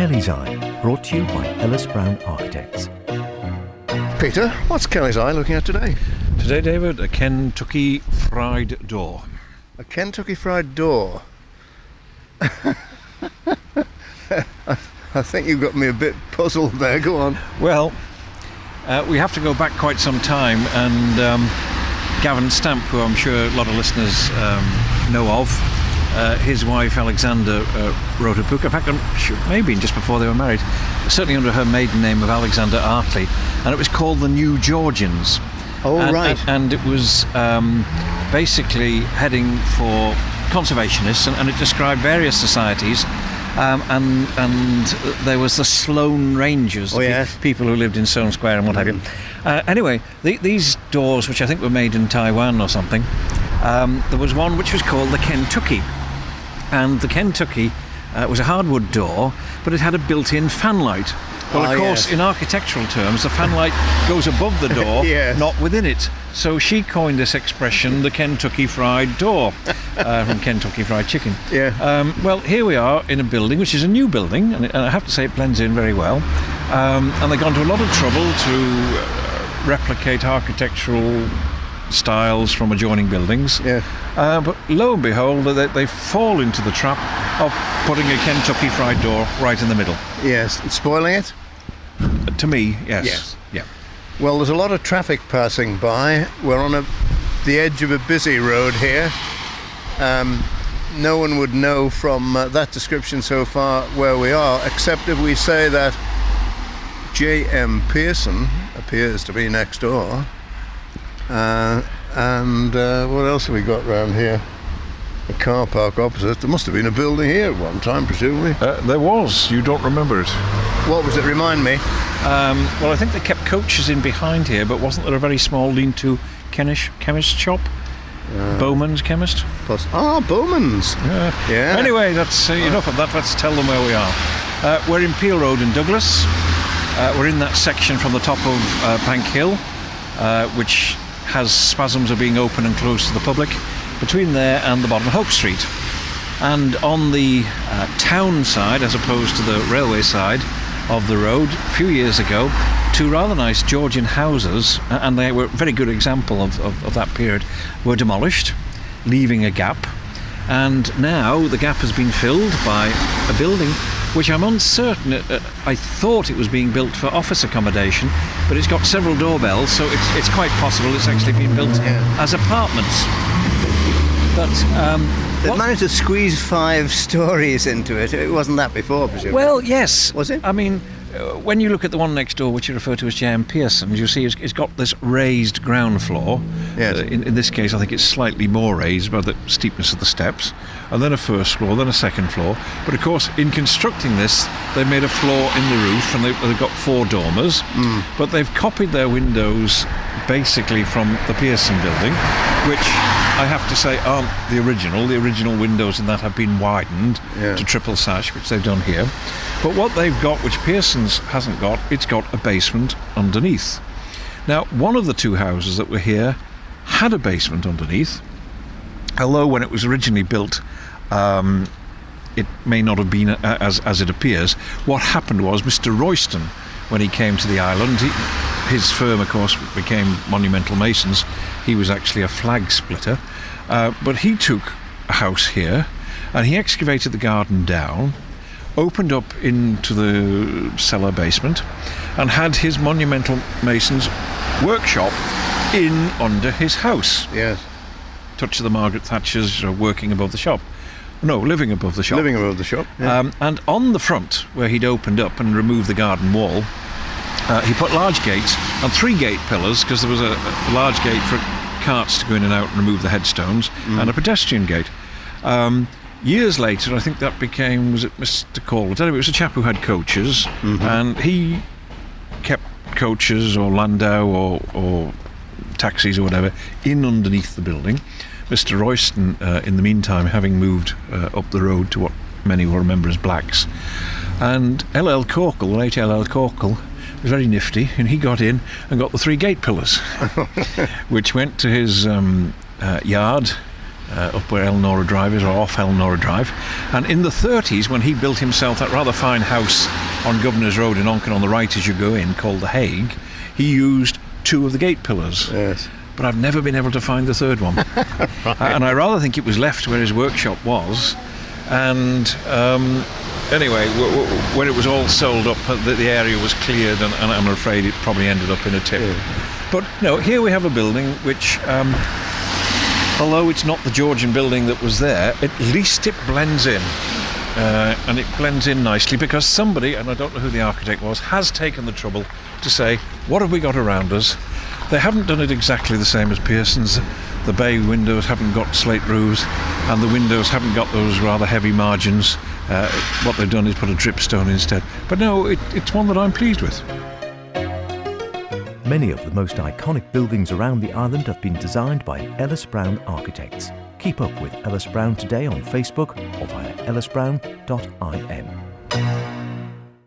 Kelly's Eye, brought to you by Ellis Brown Architects. Peter, what's Kelly's Eye looking at today? Today, David, a Kentucky fried door. A Kentucky fried door. I think you've got me a bit puzzled there. Go on. Well, we have to go back quite some time, and Gavin Stamp, who I'm sure a lot of listeners know of, his wife Alexander wrote a book. In fact, I'm sure maybe just before they were married, certainly under her maiden name of Alexander Artley, and it was called The New Georgians. Oh, right. And it was basically heading for conservationists, and it described various societies. And there was the Sloane Rangers, people who lived in Sloane Square and what have you. Anyway, these doors, which I think were made in Taiwan or something, there was one which was called the Kentucky. And the Kentucky was a hardwood door, but it had a built-in fanlight. Well, of course, in architectural terms, the fanlight goes above the door, not within it. So she coined this expression, the Kentucky Fried Door, from Kentucky Fried Chicken. Well, here we are in a building, which is a new building, and I have to say it blends in very well. And they've gone to a lot of trouble to replicate architectural styles from adjoining buildings. But lo and behold, they fall into the trap of putting a Kentucky Fried Door right in the middle. Yes, it's spoiling it? To me, yes. Yeah. Well, there's a lot of traffic passing by. We're on the edge of a busy road here. No one would know from that description so far where we are, except if we say that J.M. Pearson appears to be next door. And what else have we got round here? A car park opposite. There must have been a building here at one time, presumably. There was. You don't remember it. What was it? Remind me. Well, I think they kept coaches in behind here, but wasn't there a very small lean-to chemist shop? Bowman's Chemist? Bowman's. Yeah. Anyway, that's enough of that. Let's tell them where we are. We're in Peel Road in Douglas. We're in that section from the top of Bank Hill, which has spasms of being open and closed to the public, between there and the bottom of Hope Street. And on the town side, as opposed to the railway side of the road, a few years ago, two rather nice Georgian houses, and they were a very good example of that period, were demolished, leaving a gap. And now the gap has been filled by a building which I'm uncertain, I thought it was being built for office accommodation, but it's got several doorbells, so it's quite possible it's actually been built as apartments. But they managed to squeeze 5 stories into it. It wasn't that before, presumably. Well, yes. Was it? I mean, when you look at the one next door, which you refer to as J.M. Pearson, you see it's got this raised ground floor. Yes. In this case, I think it's slightly more raised by the steepness of the steps, and then a first floor, then a second floor. But of course, in constructing this, they made a floor in the roof, and they've got 4 dormers. But they've copied their windows basically from the Pearson building, which I have to say aren't the original. The original windows in that have been widened to triple sash, which they've done here. But what they've got, which Pearson's hasn't got, it's got a basement underneath. Now, one of the 2 houses that were here had a basement underneath, although when it was originally built, it may not have been as it appears. What happened was Mr. Royston, when he came to the island, his firm, of course, became Monumental Masons. He was actually a flag splitter, but he took a house here, and he excavated the garden down, opened up into the cellar basement, and had his Monumental Masons workshop in under his house. Yes. Touch of the Margaret Thatcher's working above the shop. No, living above the shop. Living above the shop. Yeah. And on the front, where he'd opened up and removed the garden wall, he put large gates and 3 gate pillars, because there was a large gate for carts to go in and out and remove the headstones, and a pedestrian gate. Years later, I think that became, was it Mr. Corlett? Anyway, it was a chap who had coaches, and he kept coaches or landau or taxis or whatever in underneath the building. Mr. Royston, in the meantime, having moved up the road to what many will remember as Blacks. And L.L. Corkle, the late L.L. Corkle, was very nifty, and he got in and got the 3 gate pillars, which went to his yard, up where Elnora Drive is, or off Elnora Drive. And in the 30s, when he built himself that rather fine house on Governor's Road in Onken on the right as you go in, called the Hague, he used 2 of the gate pillars. Yes. But I've never been able to find the third one. Right. And I rather think it was left where his workshop was. And anyway, when it was all sold up, the area was cleared, and I'm afraid it probably ended up in a tip. Yeah. But no, here we have a building which, although it's not the Georgian building that was there, at least it blends in. And it blends in nicely because somebody, and I don't know who the architect was, has taken the trouble to say, what have we got around us? They haven't done it exactly the same as Pearson's. The bay windows haven't got slate roofs, and the windows haven't got those rather heavy margins. What they've done is put a dripstone instead. But no, it's one that I'm pleased with. Many of the most iconic buildings around the island have been designed by Ellis Brown Architects. Keep up with Ellis Brown today on Facebook or via ellisbrown.im.